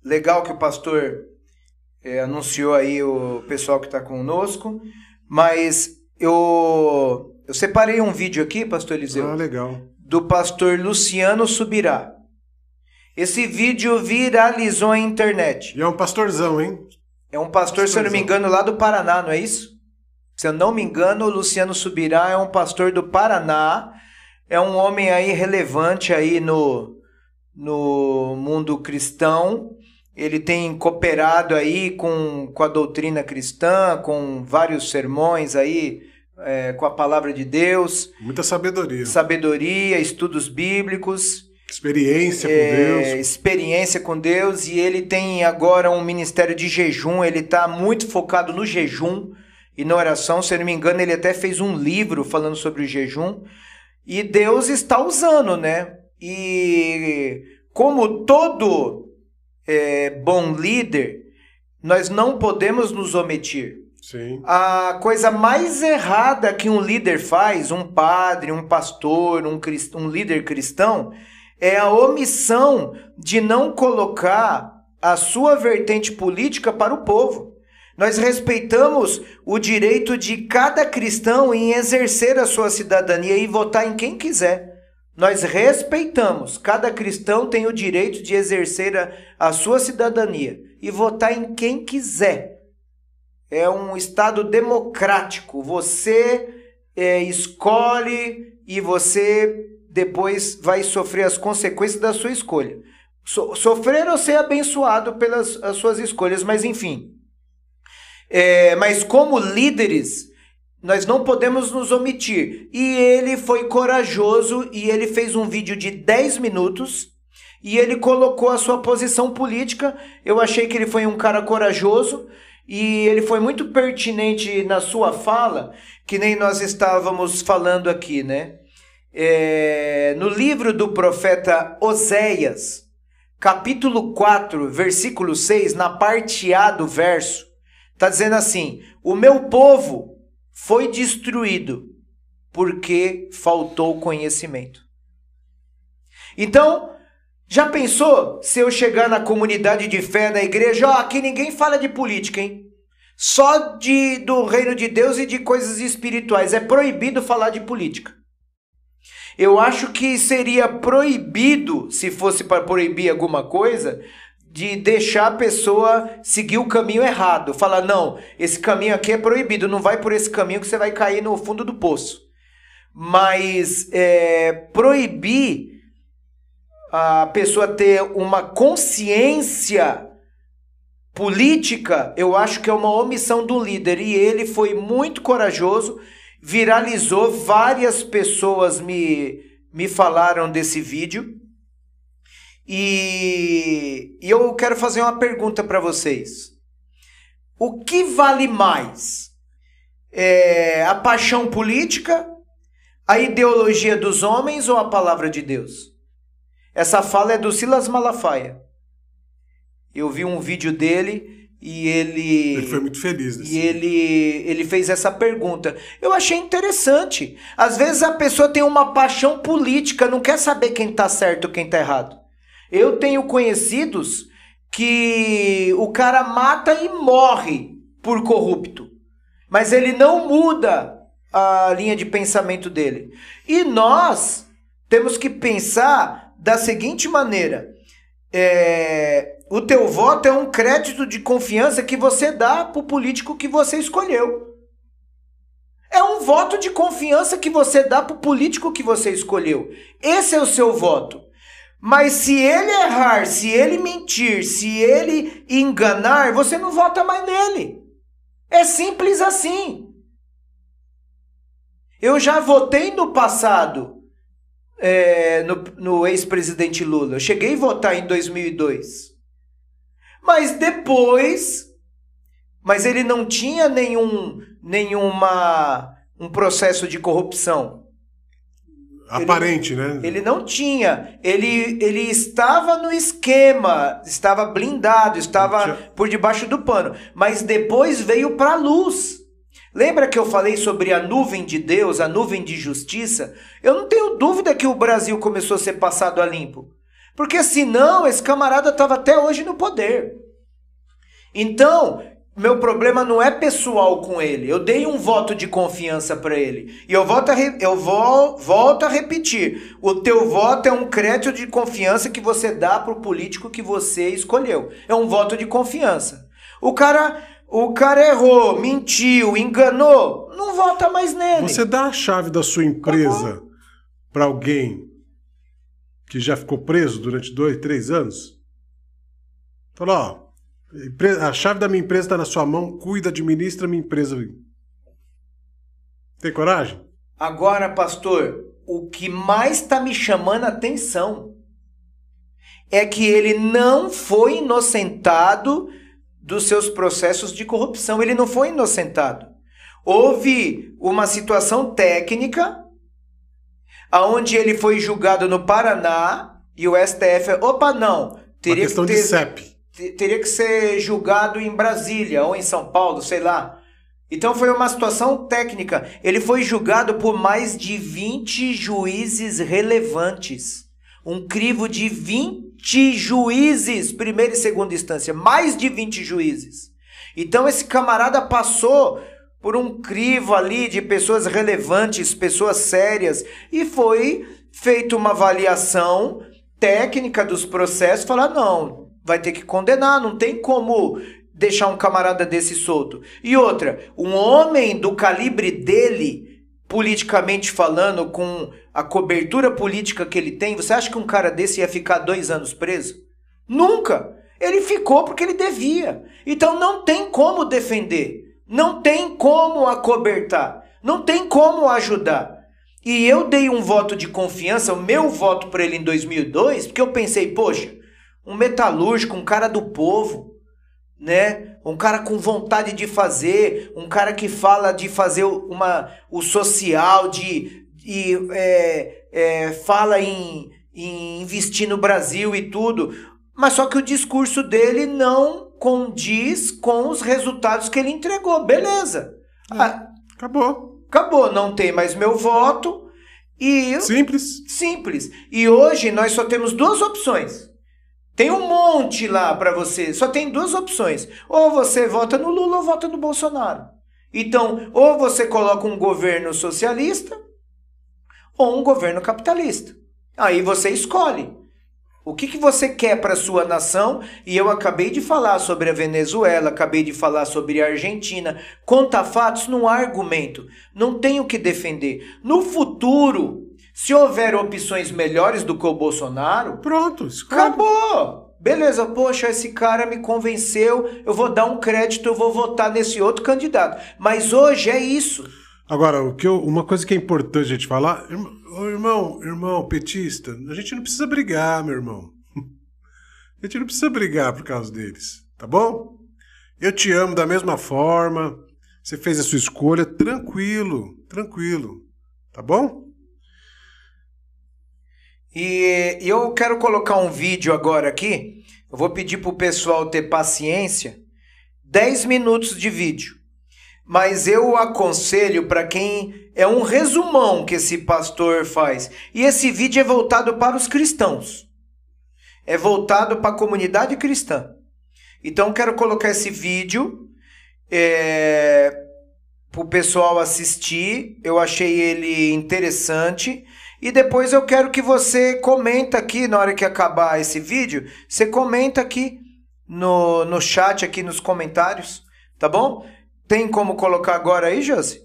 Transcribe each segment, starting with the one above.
legal que o pastor anunciou aí o pessoal que está conosco, mas eu separei um vídeo aqui, pastor Eliseu, legal, do pastor Luciano Subirá. Esse vídeo viralizou na internet. E é um pastorzão, hein? É um pastor, se eu não me engano, lá do Paraná, não é isso? Se eu não me engano, o Luciano Subirá é um pastor do Paraná, é um homem aí relevante aí no mundo cristão. Ele tem cooperado aí com a doutrina cristã, com vários sermões aí, com a palavra de Deus. Muita sabedoria. Sabedoria, estudos bíblicos. Experiência com Deus. Experiência com Deus. E ele tem agora um ministério de jejum. Ele está muito focado no jejum e na oração. Se eu não me engano, ele até fez um livro falando sobre o jejum. E Deus está usando, né? E como todo bom líder, nós não podemos nos omitir. Sim. A coisa mais errada que um líder faz, um padre, um pastor, um líder cristão, é a omissão de não colocar a sua vertente política para o povo. Nós respeitamos o direito de cada cristão em exercer a sua cidadania e votar em quem quiser. Nós respeitamos. Cada cristão tem o direito de exercer a sua cidadania e votar em quem quiser. É um Estado democrático. Você escolhe e você depois vai sofrer as consequências da sua escolha. Sofrer ou ser abençoado pelas as suas escolhas, mas enfim. Mas como líderes, nós não podemos nos omitir. E ele foi corajoso e ele fez um vídeo de 10 minutos e ele colocou a sua posição política. Eu achei que ele foi um cara corajoso e ele foi muito pertinente na sua fala, que nem nós estávamos falando aqui, né? No livro do profeta Oséias, capítulo 4, versículo 6, na parte A do verso, está dizendo assim: o meu povo foi destruído porque faltou conhecimento. Então, já pensou se eu chegar na comunidade de fé, na igreja, aqui ninguém fala de política, hein? Só do reino de Deus e de coisas espirituais. É proibido falar de política. Eu acho que seria proibido, se fosse para proibir alguma coisa, de deixar a pessoa seguir o caminho errado. Falar, não, esse caminho aqui é proibido, não vai por esse caminho que você vai cair no fundo do poço. Mas proibir a pessoa ter uma consciência política, eu acho que é uma omissão do líder. E ele foi muito corajoso, viralizou, várias pessoas me falaram desse vídeo. E eu quero fazer uma pergunta para vocês. O que vale mais? A paixão política, a ideologia dos homens ou a palavra de Deus? Essa fala é do Silas Malafaia. Eu vi um vídeo dele e ele foi muito feliz. E ele fez essa pergunta. Eu achei interessante. Às vezes a pessoa tem uma paixão política, não quer saber quem está certo ou quem está errado. Eu tenho conhecidos que o cara mata e morre por corrupto, mas ele não muda a linha de pensamento dele. E nós temos que pensar da seguinte maneira: o teu voto é um crédito de confiança que você dá para o político que você escolheu. É um voto de confiança que você dá para o político que você escolheu. Esse é o seu voto. Mas se ele errar, se ele mentir, se ele enganar, você não vota mais nele. É simples assim. Eu já votei no passado, no ex-presidente Lula. Eu cheguei a votar em 2002. Mas depois... Mas ele não tinha um processo de corrupção. Aparente, né? Ele não tinha. Ele estava no esquema, estava blindado, estava por debaixo do pano. Mas depois veio para a luz. Lembra que eu falei sobre a nuvem de Deus, a nuvem de justiça? Eu não tenho dúvida que o Brasil começou a ser passado a limpo. Porque senão esse camarada estava até hoje no poder. Então, meu problema não é pessoal com ele. Eu dei um voto de confiança para ele. E eu volto a repetir. O teu voto é um crédito de confiança que você dá para o político que você escolheu. É um voto de confiança. O cara errou, mentiu, enganou. Não vota mais nele. Você dá a chave da sua empresa para alguém que já ficou preso durante 2, 3 anos? Fala, ó. A chave da minha empresa está na sua mão, cuida, administra a minha empresa. Tem coragem? Agora, pastor, o que mais está me chamando a atenção é que ele não foi inocentado dos seus processos de corrupção. Ele não foi inocentado. Houve uma situação técnica onde ele foi julgado no Paraná e o STF... Opa, não. Teria uma questão de CEP. Teria que ser julgado em Brasília ou em São Paulo, sei lá. Então foi uma situação técnica. Ele foi julgado por mais de 20 juízes relevantes. Um crivo de 20 juízes, primeira e segunda instância. Mais de 20 juízes. Então esse camarada passou por um crivo ali de pessoas relevantes, pessoas sérias. E foi feita uma avaliação técnica dos processos. Falar, não... vai ter que condenar, não tem como deixar um camarada desse solto. E outra, um homem do calibre dele, politicamente falando, com a cobertura política que ele tem, você acha que um cara desse ia ficar 2 anos preso? Nunca! Ele ficou porque ele devia. Então não tem como defender, não tem como acobertar, não tem como ajudar. E eu dei um voto de confiança, o meu voto para ele em 2002, porque eu pensei, poxa, um metalúrgico, um cara do povo, né? Um cara com vontade de fazer, um cara que fala de fazer o social, fala em investir no Brasil e tudo. Mas só que o discurso dele não condiz com os resultados que ele entregou. Beleza. Acabou, não tem mais meu voto. Simples. E hoje nós só temos 2 opções. Tem um monte lá para você, só tem 2 opções. Ou você vota no Lula ou vota no Bolsonaro. Então, ou você coloca um governo socialista ou um governo capitalista. Aí você escolhe. O que você quer para a sua nação? E eu acabei de falar sobre a Venezuela, acabei de falar sobre a Argentina. Conta fatos, não há argumento. Não tem o que defender. No futuro... se houver opções melhores do que o Bolsonaro... pronto, escolhe. Acabou. Beleza, poxa, esse cara me convenceu, eu vou dar um crédito, eu vou votar nesse outro candidato. Mas hoje é isso. Agora, uma coisa que é importante a gente falar... Irmão petista, a gente não precisa brigar, meu irmão. A gente não precisa brigar por causa deles, tá bom? Eu te amo da mesma forma, você fez a sua escolha, tranquilo, tá bom? E eu quero colocar um vídeo agora aqui. Eu vou pedir para o pessoal ter paciência. 10 minutos de vídeo. Mas eu aconselho para quem... é um resumão que esse pastor faz. E esse vídeo é voltado para os cristãos. É voltado para a comunidade cristã. Então quero colocar esse vídeo para o pessoal assistir. Eu achei ele interessante. E depois eu quero que você comenta aqui, na hora que acabar esse vídeo, você comenta aqui no chat, aqui nos comentários, tá bom? Tem como colocar agora aí, Josi?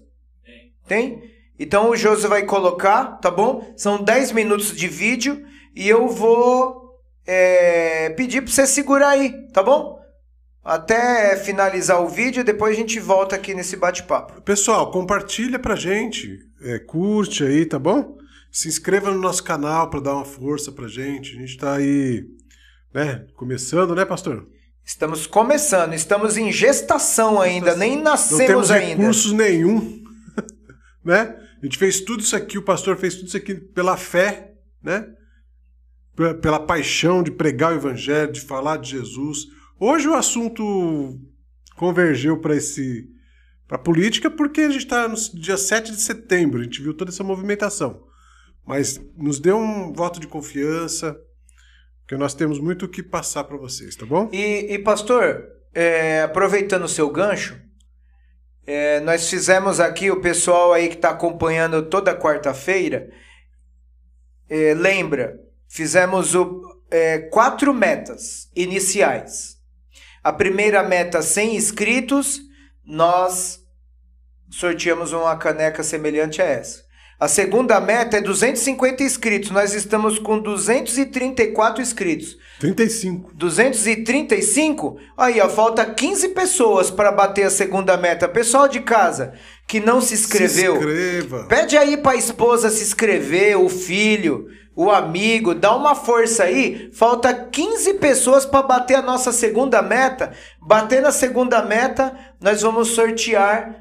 Tem? Então o Josi vai colocar, tá bom? São 10 minutos de vídeo e eu vou pedir para você segurar aí, tá bom? Até finalizar o vídeo, depois a gente volta aqui nesse bate-papo. Pessoal, compartilha pra gente, curte aí, tá bom? Se inscreva no nosso canal para dar uma força pra gente. A gente tá aí, né? Começando, né, pastor? Estamos começando, estamos em gestação ainda, nem nascemos ainda. Não temos recursos nenhum, né? A gente fez tudo isso aqui, o pastor fez tudo isso aqui pela fé, né? Pela paixão de pregar o evangelho, de falar de Jesus. Hoje o assunto convergeu para a política porque a gente está no dia 7 de setembro, a gente viu toda essa movimentação. Mas nos deu um voto de confiança, porque nós temos muito o que passar para vocês, tá bom? E pastor, aproveitando o seu gancho, nós fizemos aqui, o pessoal aí que está acompanhando toda quarta-feira, lembra, fizemos 4 metas iniciais. A primeira meta, 100 inscritos, nós sorteamos uma caneca semelhante a essa. A segunda meta é 250 inscritos. Nós estamos com 234 inscritos. 35. 235? Aí, ó, falta 15 pessoas para bater a segunda meta. Pessoal de casa que não se inscreveu, se inscreva. Pede aí para a esposa se inscrever, o filho, o amigo, dá uma força aí. Falta 15 pessoas para bater a nossa segunda meta. Batendo a segunda meta, nós vamos sortear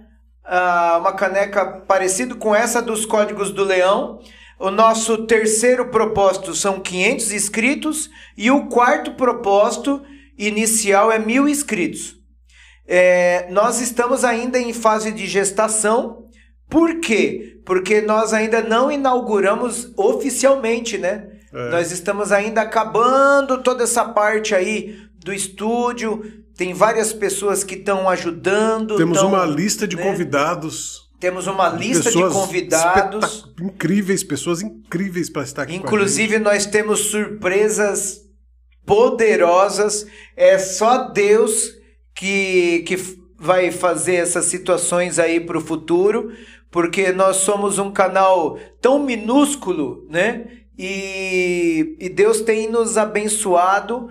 uma caneca parecida com essa dos Códigos do Leão. O nosso terceiro propósito são 500 inscritos e o quarto propósito inicial é 1.000 inscritos. Nós estamos ainda em fase de gestação. Por quê? Porque nós ainda não inauguramos oficialmente, né? Nós estamos ainda acabando toda essa parte aí do estúdio. Tem várias pessoas que estão ajudando. Temos uma lista de convidados. Temos uma lista de convidados. Incríveis, pessoas incríveis para estar aqui. Inclusive, nós temos surpresas poderosas. É só Deus que vai fazer essas situações aí para o futuro, porque nós somos um canal tão minúsculo, né? E Deus tem nos abençoado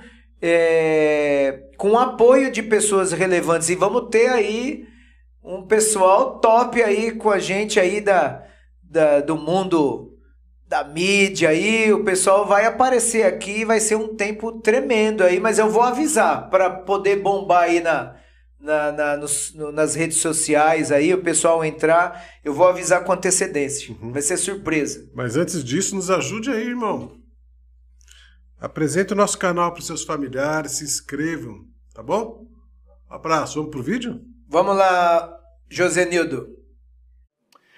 com o apoio de pessoas relevantes. E vamos ter aí um pessoal top aí com a gente aí do mundo da mídia aí. O pessoal vai aparecer aqui, vai ser um tempo tremendo aí, mas eu vou avisar para poder bombar aí nas redes sociais aí, o pessoal entrar, eu vou avisar com antecedência. Vai ser surpresa. Mas antes disso, nos ajude aí, irmão. Apresente o nosso canal para os seus familiares, se inscrevam, tá bom? Abraço, vamos pro vídeo? Vamos lá, Josenildo.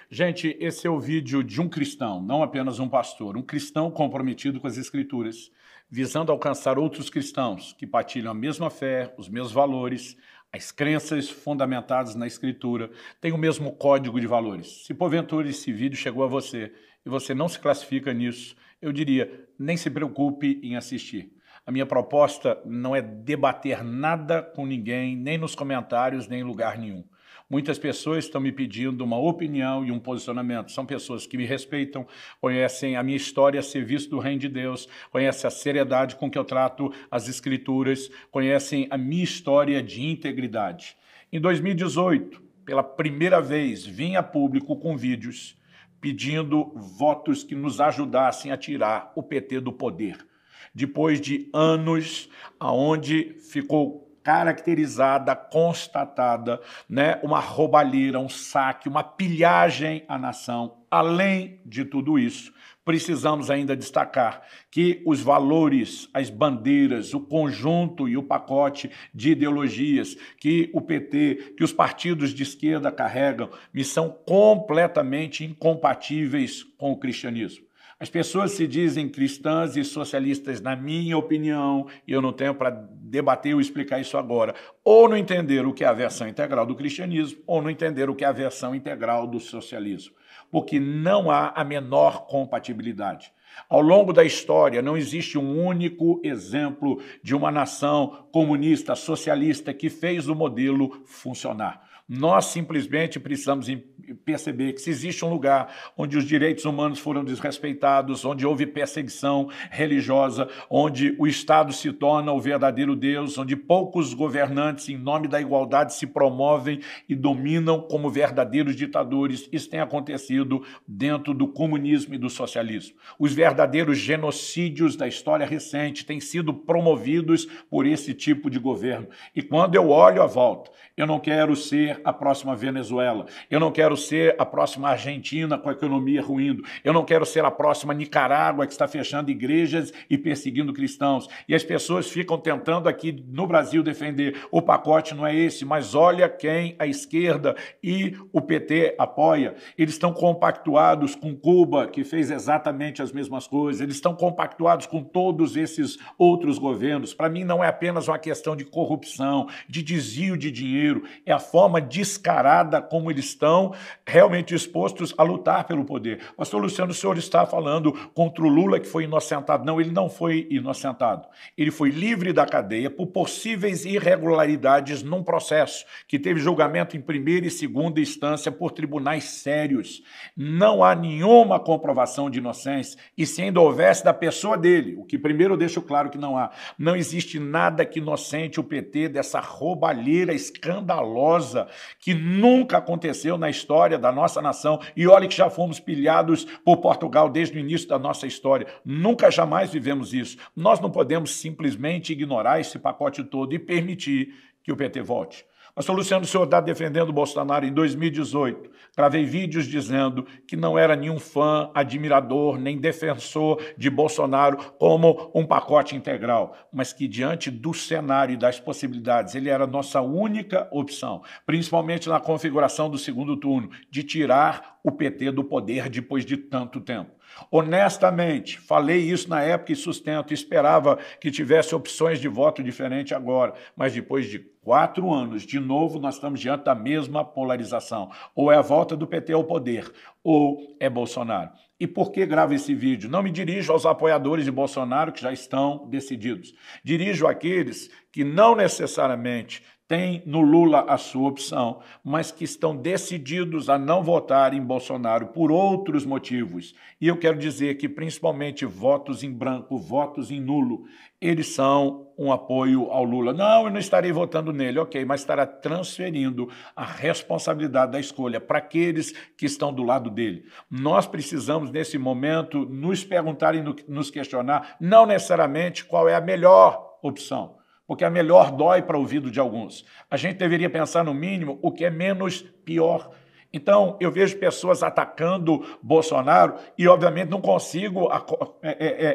Gente, esse é o vídeo de um cristão, não apenas um pastor, um cristão comprometido com as Escrituras, visando alcançar outros cristãos que partilham a mesma fé, os mesmos valores, as crenças fundamentadas na Escritura, têm o mesmo código de valores. Se porventura esse vídeo chegou a você e você não se classifica nisso, eu diria, nem se preocupe em assistir. A minha proposta não é debater nada com ninguém, nem nos comentários, nem em lugar nenhum. Muitas pessoas estão me pedindo uma opinião e um posicionamento. São pessoas que me respeitam, conhecem a minha história a serviço do Reino de Deus, conhecem a seriedade com que eu trato as Escrituras, conhecem a minha história de integridade. Em 2018, pela primeira vez, vim a público com vídeos pedindo votos que nos ajudassem a tirar o PT do poder. Depois de anos onde ficou caracterizada, constatada, né, uma roubalheira, um saque, uma pilhagem à nação. Além de tudo isso, precisamos ainda destacar que os valores, as bandeiras, o conjunto e o pacote de ideologias que o PT, que os partidos de esquerda carregam, me são completamente incompatíveis com o cristianismo. As pessoas se dizem cristãs e socialistas, na minha opinião, e eu não tenho para debater ou explicar isso agora, ou não entender o que é a versão integral do cristianismo, ou não entender o que é a versão integral do socialismo, porque não há a menor compatibilidade. Ao longo da história, não existe um único exemplo de uma nação comunista, socialista, que fez o modelo funcionar. Nós simplesmente precisamos perceber que se existe um lugar onde os direitos humanos foram desrespeitados, onde houve perseguição religiosa, onde o Estado se torna o verdadeiro Deus, onde poucos governantes, em nome da igualdade, se promovem e dominam como verdadeiros ditadores, isso tem acontecido dentro do comunismo e do socialismo. Os verdadeiros genocídios da história recente têm sido promovidos por esse tipo de governo. E quando eu olho à volta, eu não quero ser a próxima Venezuela, eu não quero ser a próxima Argentina com a economia ruindo. Eu não quero ser a próxima Nicarágua que está fechando igrejas e perseguindo cristãos. E as pessoas ficam tentando aqui no Brasil defender. O pacote não é esse, mas olha quem a esquerda e o PT apoia. Eles estão compactuados com Cuba, que fez exatamente as mesmas coisas. Eles estão compactuados com todos esses outros governos. Para mim não é apenas uma questão de corrupção, de desvio de dinheiro, é a forma descarada como eles estão realmente dispostos a lutar pelo poder. Pastor Luciano, o senhor está falando contra o Lula que foi inocentado. Não, ele não foi inocentado. Ele foi livre da cadeia por possíveis irregularidades num processo que teve julgamento em primeira e segunda instância por tribunais sérios. Não há nenhuma comprovação de inocência, e se ainda houvesse da pessoa dele, o que primeiro eu deixo claro que não há, não existe nada que inocente o PT dessa roubalheira escandalosa que nunca aconteceu na história da nossa nação. E olha que já fomos pilhados por Portugal desde o início da nossa história. Nunca, jamais vivemos isso. Nós não podemos simplesmente ignorar esse pacote todo e permitir que o PT volte. Pastor Luciano, o senhor está defendendo o Bolsonaro em 2018. Gravei vídeos dizendo que não era nenhum fã, admirador, nem defensor de Bolsonaro como um pacote integral, mas que diante do cenário e das possibilidades, ele era nossa única opção, principalmente na configuração do segundo turno, de tirar o PT do poder depois de tanto tempo. Honestamente, falei isso na época e sustento, esperava que tivesse opções de voto diferente agora, mas depois de 4 anos, de novo, nós estamos diante da mesma polarização. Ou é a volta do PT ao poder, ou é Bolsonaro. E por que gravo esse vídeo? Não me dirijo aos apoiadores de Bolsonaro que já estão decididos. Dirijo àqueles que não necessariamente têm no Lula a sua opção, mas que estão decididos a não votar em Bolsonaro por outros motivos. E eu quero dizer que, principalmente, votos em branco, votos em nulo, eles são um apoio ao Lula. Não, eu não estarei votando nele, ok, mas estará transferindo a responsabilidade da escolha para aqueles que estão do lado dele. Nós precisamos, nesse momento, nos perguntar e nos questionar, não necessariamente qual é a melhor opção, porque a melhor dói para o ouvido de alguns. A gente deveria pensar, no mínimo, o que é menos pior. Então, eu vejo pessoas atacando Bolsonaro e, obviamente, não consigo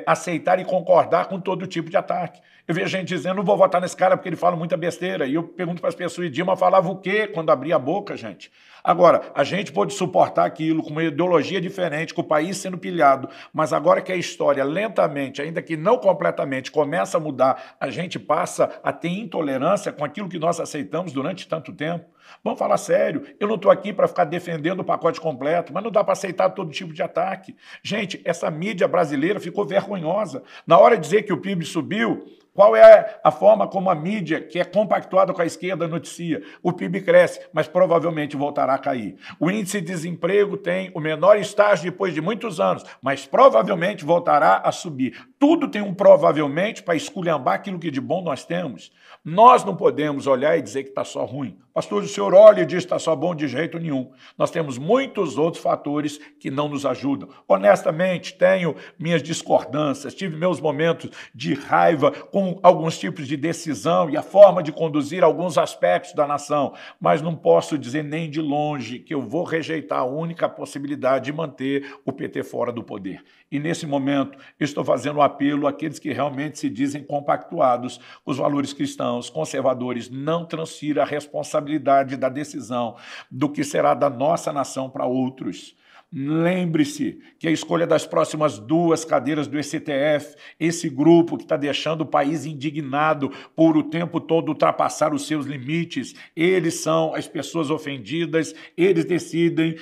aceitar e concordar com todo tipo de ataque. Eu vejo gente dizendo, não vou votar nesse cara porque ele fala muita besteira. E eu pergunto para as pessoas, e Dilma falava o quê quando abria a boca, gente? Agora, a gente pode suportar aquilo com uma ideologia diferente, com o país sendo pilhado, mas agora que a história lentamente, ainda que não completamente, começa a mudar, a gente passa a ter intolerância com aquilo que nós aceitamos durante tanto tempo. Vamos falar sério, eu não estou aqui para ficar defendendo o pacote completo, mas não dá para aceitar todo tipo de ataque. Gente, essa mídia brasileira ficou vergonhosa. Na hora de dizer que o PIB subiu, qual é a forma como a mídia, que é compactuada com a esquerda, noticia? O PIB cresce, mas provavelmente voltará a cair. O índice de desemprego tem o menor estágio depois de muitos anos, mas provavelmente voltará a subir. Tudo tem um provavelmente para esculhambar aquilo que de bom nós temos. Nós não podemos olhar e dizer que está só ruim. Pastor, o senhor olha e diz que está só bom, de jeito nenhum. Nós temos muitos outros fatores que não nos ajudam. Honestamente, tenho minhas discordâncias, tive meus momentos de raiva com alguns tipos de decisão e a forma de conduzir alguns aspectos da nação, mas não posso dizer nem de longe que eu vou rejeitar a única possibilidade de manter o PT fora do poder. E nesse momento, estou fazendo um apelo àqueles que realmente se dizem compactuados com os valores cristãos, conservadores, não transfira a responsabilidade da decisão do que será da nossa nação para outros. Lembre-se que a escolha das próximas 2 cadeiras do STF, esse grupo que está deixando o país indignado por o tempo todo ultrapassar os seus limites, eles são as pessoas ofendidas, eles decidem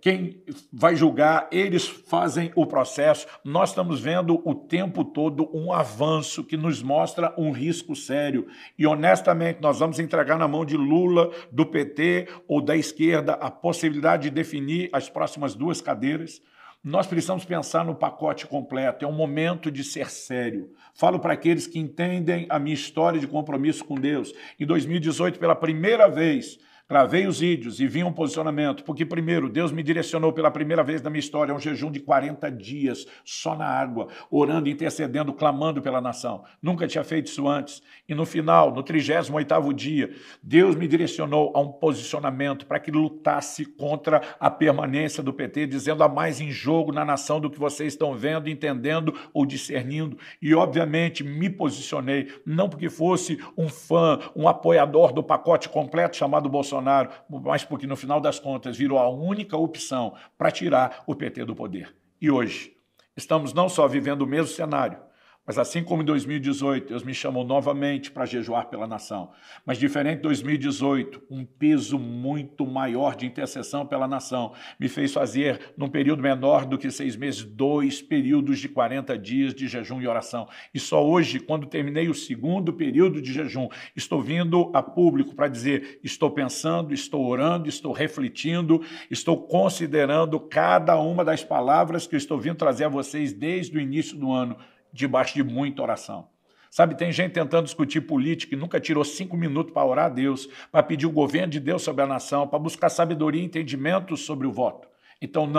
quem vai julgar, eles fazem o processo. Nós estamos vendo o tempo todo um avanço que nos mostra um risco sério. E, honestamente, nós vamos entregar na mão de Lula, do PT ou da esquerda a possibilidade de definir as próximas 2 cadeiras. Nós precisamos pensar no pacote completo. É um momento de ser sério. Falo para aqueles que entendem a minha história de compromisso com Deus. Em 2018, pela primeira vez, Gravei os vídeos e vi um posicionamento, porque primeiro, Deus me direcionou pela primeira vez na minha história a um jejum de 40 dias, só na água, orando, intercedendo, clamando pela nação. Nunca tinha feito isso antes. E no final, no 38º dia, Deus me direcionou a um posicionamento para que lutasse contra a permanência do PT, dizendo há mais em jogo na nação do que vocês estão vendo, entendendo ou discernindo. E, obviamente, me posicionei, não porque fosse um fã, um apoiador do pacote completo chamado Bolsonaro, mas porque, no final das contas, virou a única opção para tirar o PT do poder. E hoje, estamos não só vivendo o mesmo cenário, mas assim como em 2018, Deus me chamou novamente para jejuar pela nação. Mas diferente de 2018, um peso muito maior de intercessão pela nação me fez fazer, num período menor do que 6 meses, 2 períodos de 40 dias de jejum e oração. E só hoje, quando terminei o 2º período de jejum, estou vindo a público para dizer, estou pensando, estou orando, estou refletindo, estou considerando cada uma das palavras que eu estou vindo trazer a vocês desde o início do ano, debaixo de muita oração. Sabe, tem gente tentando discutir política e nunca tirou 5 minutos para orar a Deus, para pedir o governo de Deus sobre a nação, para buscar sabedoria e entendimento sobre o voto. Então,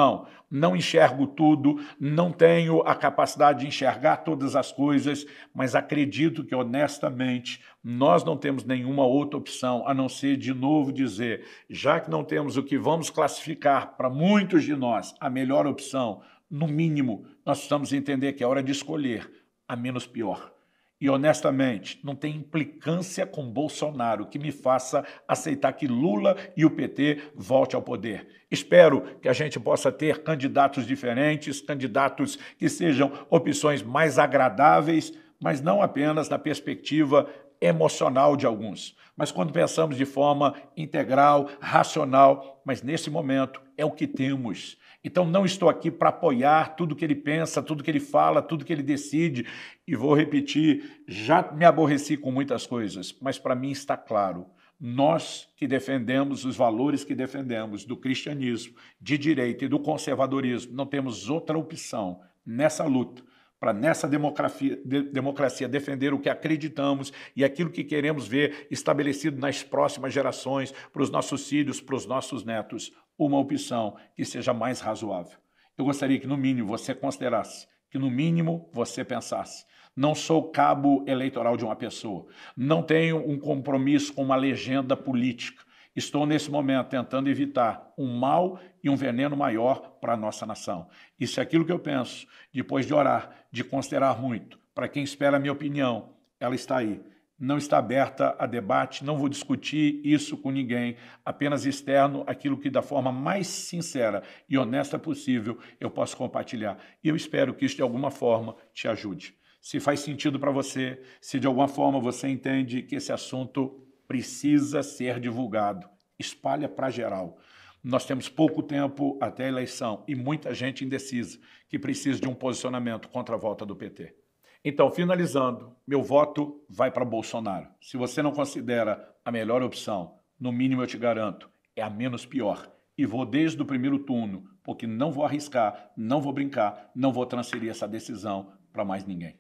não enxergo tudo, não tenho a capacidade de enxergar todas as coisas, mas acredito que, honestamente, nós não temos nenhuma outra opção, a não ser, de novo, dizer, já que não temos o que vamos classificar para muitos de nós, a melhor opção, no mínimo, nós precisamos entender que é hora de escolher a menos pior. E, honestamente, não tem implicância com Bolsonaro que me faça aceitar que Lula e o PT volte ao poder. Espero que a gente possa ter candidatos diferentes, candidatos que sejam opções mais agradáveis, mas não apenas na perspectiva emocional de alguns, mas quando pensamos de forma integral, racional, mas nesse momento é o que temos. Então não estou aqui para apoiar tudo que ele pensa, tudo que ele fala, tudo que ele decide, e vou repetir, já me aborreci com muitas coisas, mas para mim está claro, nós que defendemos os valores que defendemos do cristianismo, de direita e do conservadorismo, não temos outra opção nessa luta, para nessa democracia defender o que acreditamos e aquilo que queremos ver estabelecido nas próximas gerações, para os nossos filhos, para os nossos netos, uma opção que seja mais razoável. Eu gostaria que, no mínimo, você considerasse, que, no mínimo, você pensasse. Não sou cabo eleitoral de uma pessoa, não tenho um compromisso com uma legenda política. Estou, nesse momento, tentando evitar um mal e um veneno maior para a nossa nação. E se aquilo que eu penso, depois de orar, de considerar muito, para quem espera a minha opinião, ela está aí. Não está aberta a debate, não vou discutir isso com ninguém, apenas externo aquilo que da forma mais sincera e honesta possível eu posso compartilhar. E eu espero que isso de alguma forma te ajude. Se faz sentido para você, se de alguma forma você entende que esse assunto precisa ser divulgado, espalha para geral. Nós temos pouco tempo até a eleição e muita gente indecisa que precisa de um posicionamento contra a volta do PT. Então, finalizando, meu voto vai para Bolsonaro. Se você não considera a melhor opção, no mínimo eu te garanto, é a menos pior. E vou desde o primeiro turno, porque não vou arriscar, não vou brincar, não vou transferir essa decisão para mais ninguém.